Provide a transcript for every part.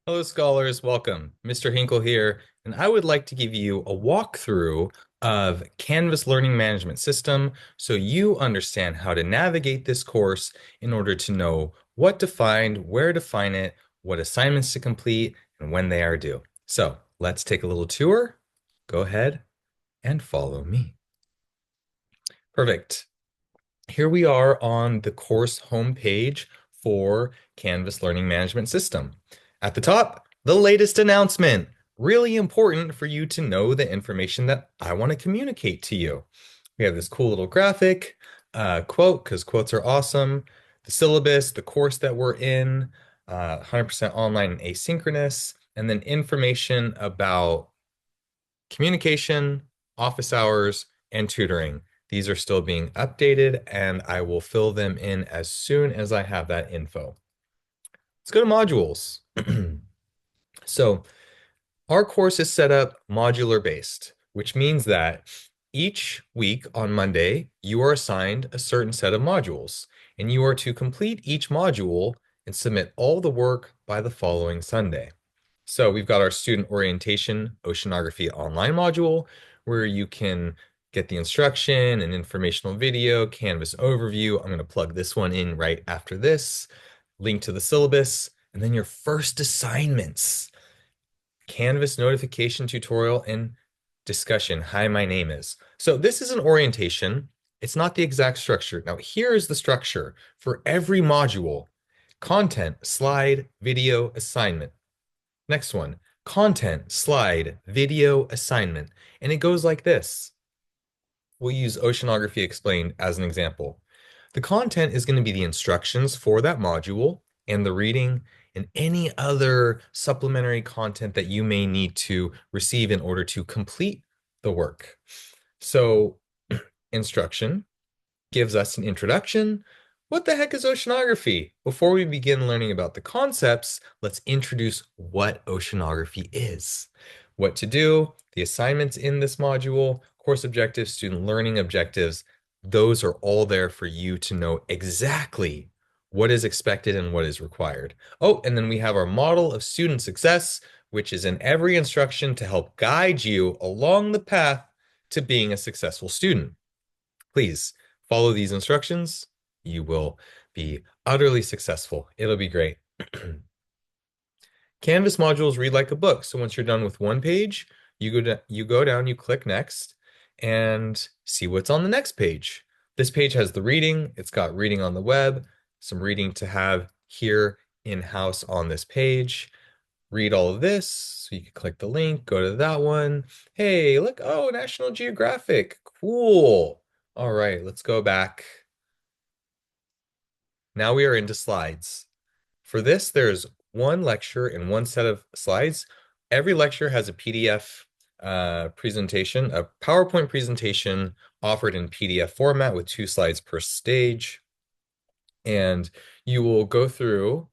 Hello, scholars. Welcome. Mr. Hinkle here, and I would like to give you a walkthrough of Canvas Learning Management System so you understand how to navigate this course in order to know what to find, where to find it, what assignments to complete, and when they are due. So let's take a little tour. Go ahead and follow me. Perfect. Here we are on the course homepage for Canvas Learning Management System. At the top, the latest announcement. Really important for you to know the information that I want to communicate to you. We have this cool little graphic, quote, because quotes are awesome, the syllabus, the course that we're in, 100% online and asynchronous, and then information about communication, office hours, and tutoring. These are still being updated, and I will fill them in as soon as I have that info. Let's go to modules. So, our course is set up modular based, which means that each week on Monday, you are assigned a certain set of modules, and you are to complete each module and submit all the work by the following Sunday. So we've got our student orientation oceanography online module where you can get the instruction and informational video, Canvas overview. I'm going to plug this one in right after this, link to the syllabus, and then your first assignments, Canvas notification tutorial and discussion. Hi, my name is. So this is an orientation. It's not the exact structure. Now, here is the structure for every module. Content, slide, video, assignment. Next one, content, slide, video, assignment. And it goes like this. We'll use Oceanography Explained as an example. The content is going to be the instructions for that module and the reading and any other supplementary content that you may need to receive in order to complete the work. So, instruction gives us an introduction. What the heck is oceanography? Before we begin learning about the concepts, let's introduce what oceanography is, what to do, the assignments in this module, course objectives, student learning objectives. Those are all there for you to know exactly what is expected and what is required. Oh, and then we have our model of student success, which is in every instruction to help guide you along the path to being a successful student. Please follow these instructions. You will be utterly successful. It'll be great. Canvas modules read like a book. So once you're done with one page, you go down, you click next, and see what's on the next page. This page has the reading. It's got reading on the web, some reading to have here in-house on this page. Read all of this. So you can click the link, go to that one. Hey, look, oh, National Geographic. Cool. All right, let's go back. Now we are into slides. For this, there's one lecture and one set of slides. Every lecture has a PDF presentation, a PowerPoint presentation offered in PDF format with 2 slides per stage. And you will go through,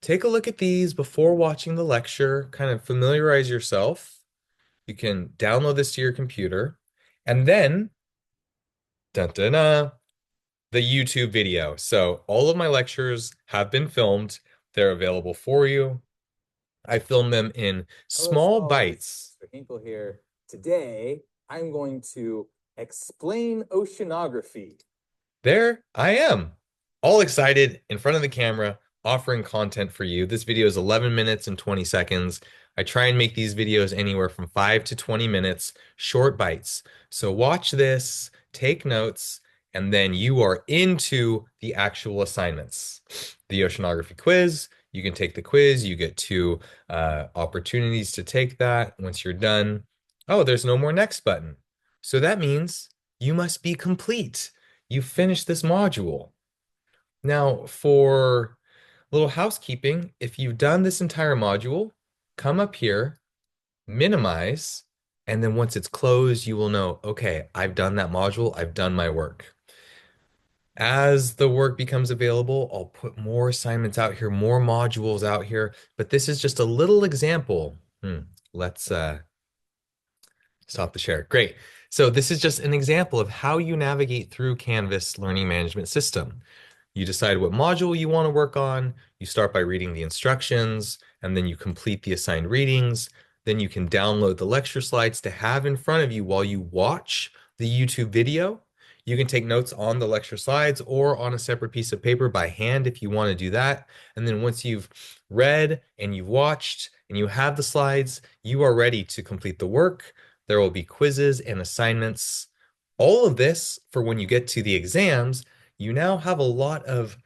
take a look at these before watching the lecture, kind of familiarize yourself. You can download this to your computer, and then, dun, dun, dun, the YouTube video. So all of my lectures have been filmed. They're available for you. I film them in Hello, small scholars. bites. Mr. Henkle here. Today, I'm going to explain oceanography. There I am, all excited in front of the camera, offering content for you. This video is 11 minutes and 20 seconds. I try and make these videos anywhere from 5 to 20 minutes, short bites. So watch this, take notes, and then you are into the actual assignments. The oceanography quiz, you can take the quiz, you get 2 opportunities to take that. Once you're done, oh, there's no more next button. So that means you must be complete. You finished this module. Now, for a little housekeeping, if you've done this entire module, come up here, minimize, and then once it's closed, you will know, okay, I've done that module, I've done my work. As the work becomes available, I'll put more assignments out here, more modules out here, but this is just a little example. Let's stop the share. Great. So this is just an example of how you navigate through Canvas Learning Management System. You decide what module you want to work on. You start by reading the instructions, and then you complete the assigned readings. Then you can download the lecture slides to have in front of you while you watch the YouTube video. You can take notes on the lecture slides or on a separate piece of paper by hand if you want to do that. And then once you've read and you've watched and you have the slides, you are ready to complete the work. There will be quizzes and assignments. All of this for when you get to the exams, you now have a lot of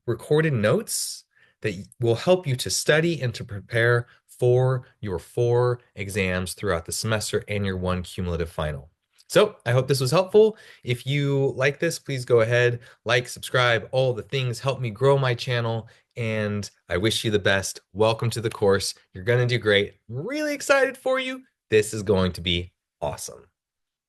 recorded notes that will help you to study and to prepare for your 4 exams throughout the semester and your 1 cumulative final. So I hope this was helpful. If you like this, please go ahead, like, subscribe, all the things help me grow my channel. And I wish you the best. Welcome to the course. You're going to do great. I'm really excited for you. This is going to be awesome.